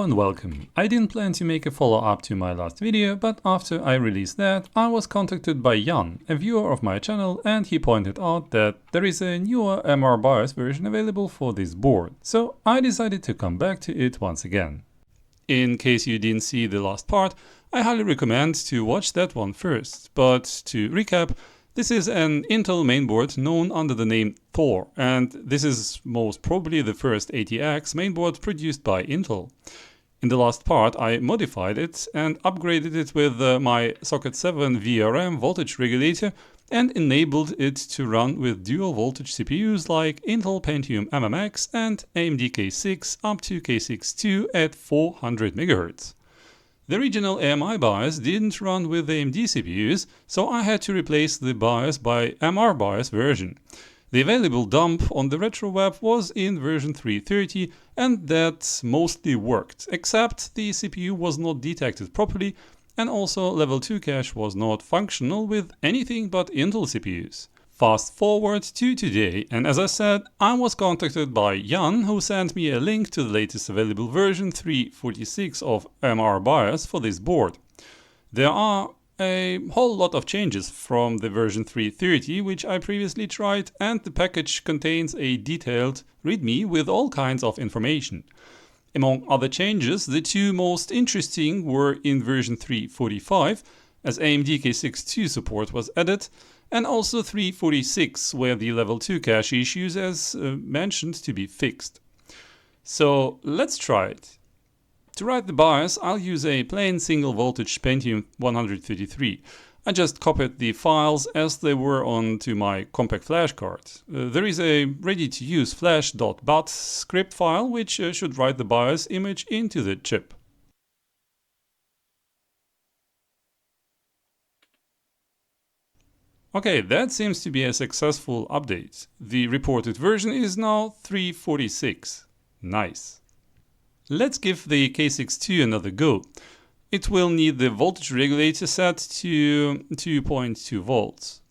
and welcome. I didn't plan to make a follow-up to my last video, but after I released that, I was contacted by Jan, a viewer of my channel, and he pointed out that there is a newer MR BIOS version available for this board, so I decided to come back to it once again. In case you didn't see the last part, I highly recommend to watch that one first, but to recap, this is an Intel mainboard known under the name Thor, and this is most probably the first ATX mainboard produced by Intel. In the last part I modified it and upgraded it with my Socket 7 VRM voltage regulator and enabled it to run with dual voltage CPUs like Intel Pentium MMX and AMD K6 up to K6-2 at 400 MHz. The original AMI BIOS didn't run with AMD CPUs, so I had to replace the BIOS by MR BIOS version. The available dump on the RetroWeb was in version 3.30 and that mostly worked, except the CPU was not detected properly and also level 2 cache was not functional with anything but Intel CPUs. Fast forward to today, and as I said, I was contacted by Jan, who sent me a link to the latest available version 3.46 of MR BIOS for this board. There are a whole lot of changes from the version 3.30 which I previously tried, and the package contains a detailed README with all kinds of information. Among other changes, the two most interesting were in version 3.45, as AMD K6-2 support was added, and also 3.46, where the level 2 cache issues as mentioned to be fixed. So let's try it. To write the BIOS, I'll use a plain single voltage Pentium 133. I just copied the files as they were onto my compact flash card. There is a ready-to-use flash.bat script file which should write the BIOS image into the chip. Okay, that seems to be a successful update. The reported version is now 3.46. Nice. Let's give the K6-2 another go. It will need the voltage regulator set to 2.2 volts.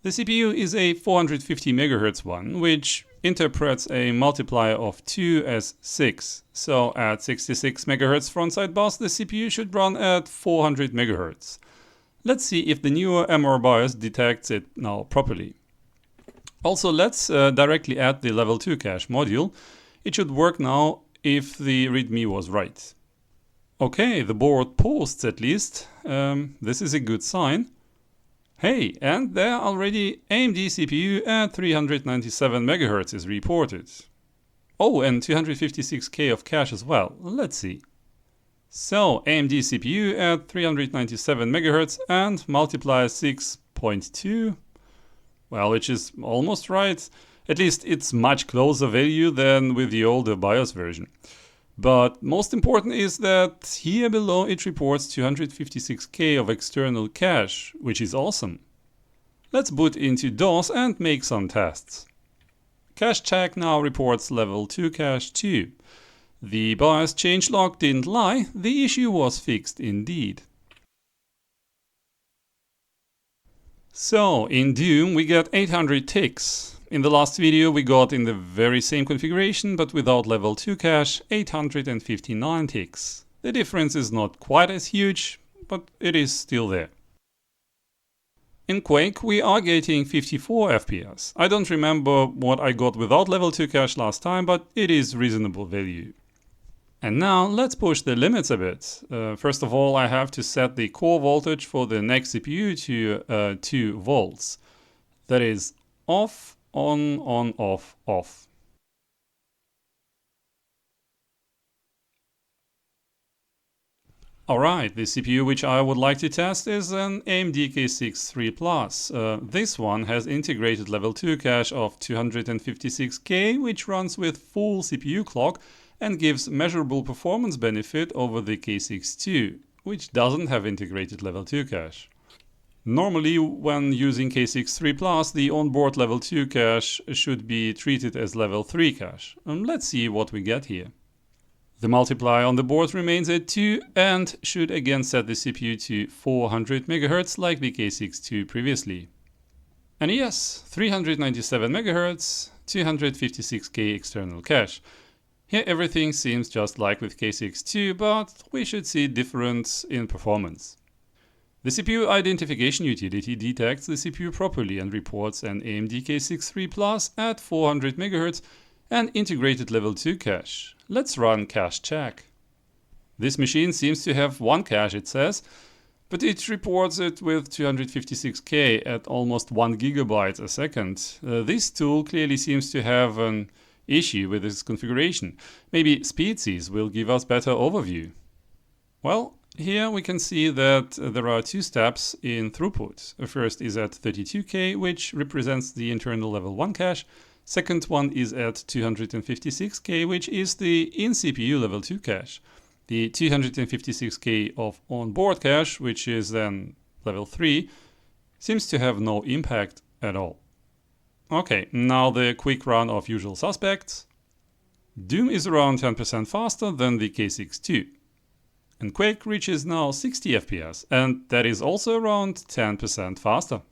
The CPU is a 450 MHz one, which interprets a multiplier of 2 as 6. So at 66 MHz frontside bus, the CPU should run at 400 MHz. Let's see if the newer MR BIOS detects it now properly. Also, let's directly add the level 2 cache module. It should work now if the README was right. Okay, the board posts at least. This is a good sign. Hey, and there already AMD CPU at 397 MHz is reported. Oh, and 256K of cache as well. Let's see. So, AMD CPU at 397 MHz and multiplier 6.2, well, which is almost right. At least it's much closer value than with the older BIOS version. But most important is that here below it reports 256K of external cache, which is awesome. Let's boot into DOS and make some tests. Cache check now reports level 2 cache 2. The BIOS changelog didn't lie, the issue was fixed indeed. So, in Doom we get 800 ticks. In the last video we got in the very same configuration, but without level 2 cache, 859 ticks. The difference is not quite as huge, but it is still there. In Quake we are getting 54 FPS. I don't remember what I got without level 2 cache last time, but it is reasonable value. And now let's push the limits a bit. First of all, I have to set the core voltage for the next CPU to 2 volts. That is off, on, off, off. Alright, the CPU which I would like to test is an AMD K6-III+. This one has integrated level 2 cache of 256K, which runs with full CPU clock and gives measurable performance benefit over the K6-2, which doesn't have integrated level 2 cache. Normally, when using K6-III+, the onboard level 2 cache should be treated as level 3 cache. Let's see what we get here. The multiplier on the board remains at 2 and should again set the CPU to 400 MHz like the K6-2 previously. And yes, 397 MHz, 256K external cache. Here everything seems just like with K6-2, but we should see difference in performance. The CPU identification utility detects the CPU properly and reports an AMD K6-III Plus at 400 MHz and integrated level 2 cache. Let's run cache check. This machine seems to have one cache, it says, but it reports it with 256K at almost 1 GB a second. This tool clearly seems to have an issue with its configuration. Maybe Speedseas will give us better overview. Well, here we can see that there are two steps in throughput. The first is at 32K, which represents the internal level 1 cache. Second one is at 256K, which is the in-CPU level 2 cache. The 256K of onboard cache, which is then level 3, seems to have no impact at all. Okay, now the quick run of usual suspects. Doom is around 10% faster than the K6-2. And Quake reaches now 60 FPS, and that is also around 10% faster.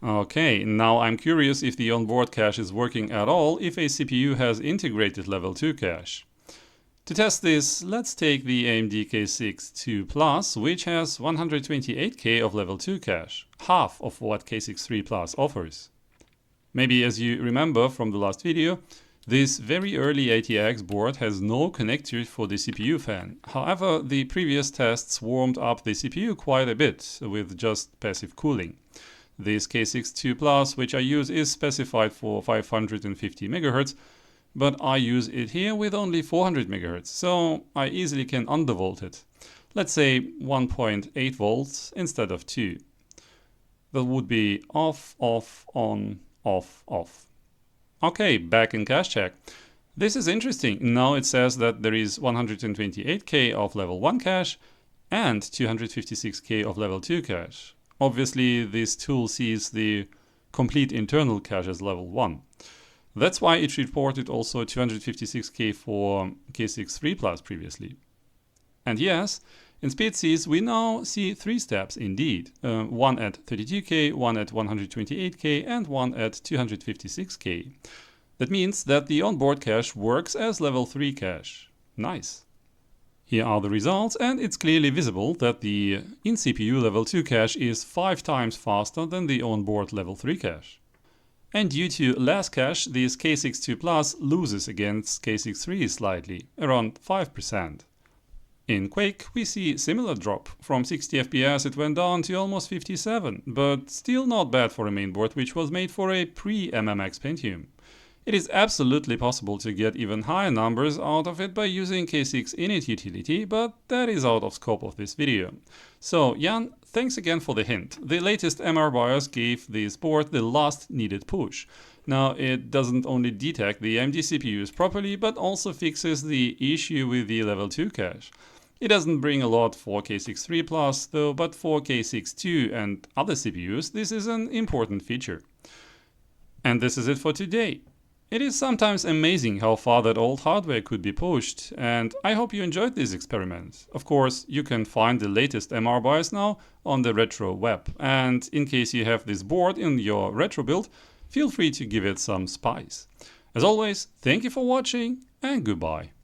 Okay, now I'm curious if the onboard cache is working at all if a CPU has integrated level 2 cache. To test this, let's take the AMD K6-2 Plus, which has 128K of level 2 cache, half of what K6-III Plus offers. Maybe as you remember from the last video, this very early ATX board has no connector for the CPU fan. However, the previous tests warmed up the CPU quite a bit with just passive cooling. This K6-2 Plus, which I use, is specified for 550 MHz, but I use it here with only 400 MHz, so I easily can undervolt it. Let's say 1.8 volts instead of 2. That would be off, off, on, off, off. Okay, back in cache check. This is interesting. Now it says that there is 128K of level 1 cache and 256K of level 2 cache. Obviously, this tool sees the complete internal cache as level 1. That's why it reported also 256K for K6-III Plus previously. And yes, in Speedseas we now see 3 steps indeed. One at 32K, one at 128K and one at 256K. That means that the onboard cache works as level 3 cache. Nice. Here are the results, and it's clearly visible that the in-CPU level 2 cache is 5 times faster than the onboard level 3 cache. And due to less cache, this K6-2 Plus loses against K6-III slightly, around 5%. In Quake, we see similar drop. From 60 FPS it went down to almost 57, but still not bad for a mainboard which was made for a pre-MMX Pentium. It is absolutely possible to get even higher numbers out of it by using K6 init utility, but that is out of scope of this video. So Jan, thanks again for the hint. The latest MR BIOS gave this board the last needed push. Now it doesn't only detect the AMD CPUs properly, but also fixes the issue with the level 2 cache. It doesn't bring a lot for K6-III Plus though, but for K6-2 and other CPUs this is an important feature. And this is it for today. It is sometimes amazing how far that old hardware could be pushed, and I hope you enjoyed this experiment. Of course, you can find the latest MR BIOS now on the retro web, and in case you have this board in your retro build, feel free to give it some spice. As always, thank you for watching and goodbye.